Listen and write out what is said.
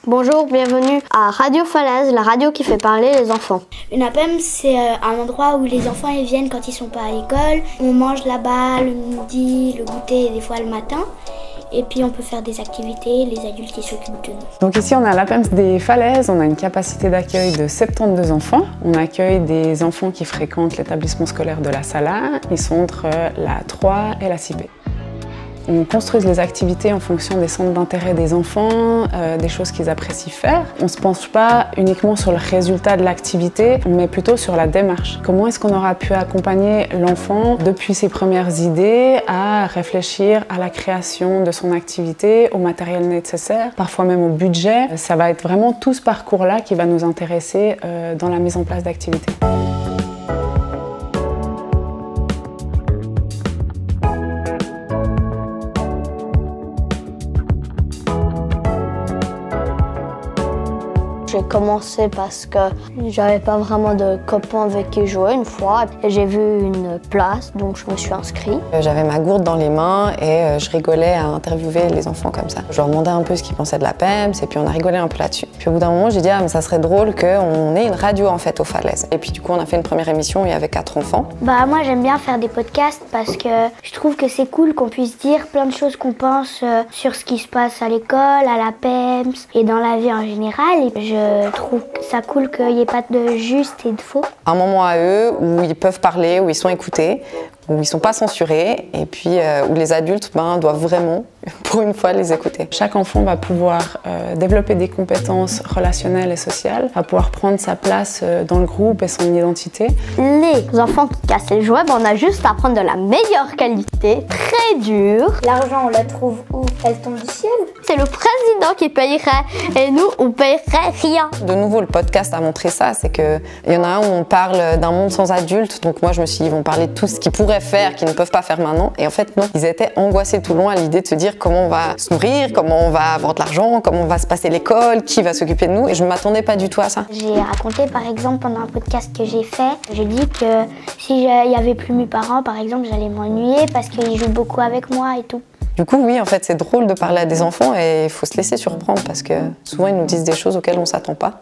Bonjour, bienvenue à Radio Falaise, la radio qui fait parler les enfants. Une APEM, c'est un endroit où les enfants ils viennent quand ils sont pas à l'école. On mange là-bas le midi, le goûter et des fois le matin. Et puis on peut faire des activités, les adultes qui s'occupent de nous. Donc ici on a l'APEMS des Falaises, on a une capacité d'accueil de 72 enfants. On accueille des enfants qui fréquentent l'établissement scolaire de la Sala. Ils sont entre la 3 et la 6B. On construit les activités en fonction des centres d'intérêt des enfants, des choses qu'ils apprécient faire. On ne se penche pas uniquement sur le résultat de l'activité, mais plutôt sur la démarche. Comment est-ce qu'on aura pu accompagner l'enfant depuis ses premières idées à réfléchir à la création de son activité, au matériel nécessaire, parfois même au budget. Ça va être vraiment tout ce parcours-là qui va nous intéresser dans la mise en place d'activités. J'ai commencé parce que j'avais pas vraiment de copains avec qui jouer une fois. Et j'ai vu une place, donc je me suis inscrite. J'avais ma gourde dans les mains et je rigolais à interviewer les enfants comme ça. Je leur demandais un peu ce qu'ils pensaient de l'APEMS et puis on a rigolé un peu là-dessus. Puis au bout d'un moment, j'ai dit mais ça serait drôle qu'on ait une radio en fait aux Falaises. Et puis du coup, on a fait une première émission où il y avait 4 enfants. Moi j'aime bien faire des podcasts parce que je trouve que c'est cool qu'on puisse dire plein de choses qu'on pense sur ce qui se passe à l'école, à l'APEMS et dans la vie en général. Et je trouve ça cool qu'il n'y ait pas de juste et de faux. Un moment à eux où ils peuvent parler, où ils sont écoutés, où ils ne sont pas censurés et puis où les adultes doivent vraiment, pour une fois, les écouter. Chaque enfant va pouvoir développer des compétences relationnelles et sociales, va pouvoir prendre sa place dans le groupe et son identité. Les enfants qui cassent les jouets, on a juste à prendre de la meilleure qualité, très dure. L'argent, on la trouve où? Elle tombe du ciel? C'est le président qui payerait et nous, on payerait rien. De nouveau, le podcast a montré ça, c'est qu'il y en a un où on parle d'un monde sans adultes, donc moi je me suis dit, ils vont parler de tout ce qu'ils pourraient faire, qu'ils ne peuvent pas faire maintenant, et en fait non, ils étaient angoissés tout le long à l'idée de se dire comment on va se nourrir, comment on va avoir de l'argent, comment va se passer l'école, qui va s'occuper de nous, et je ne m'attendais pas du tout à ça. J'ai raconté par exemple pendant un podcast que j'ai fait, j'ai dit que si il n'y avait plus mes parents par exemple, j'allais m'ennuyer parce qu'ils jouent beaucoup avec moi et tout. Du coup, oui, en fait, c'est drôle de parler à des enfants et il faut se laisser surprendre parce que souvent, ils nous disent des choses auxquelles on ne s'attend pas.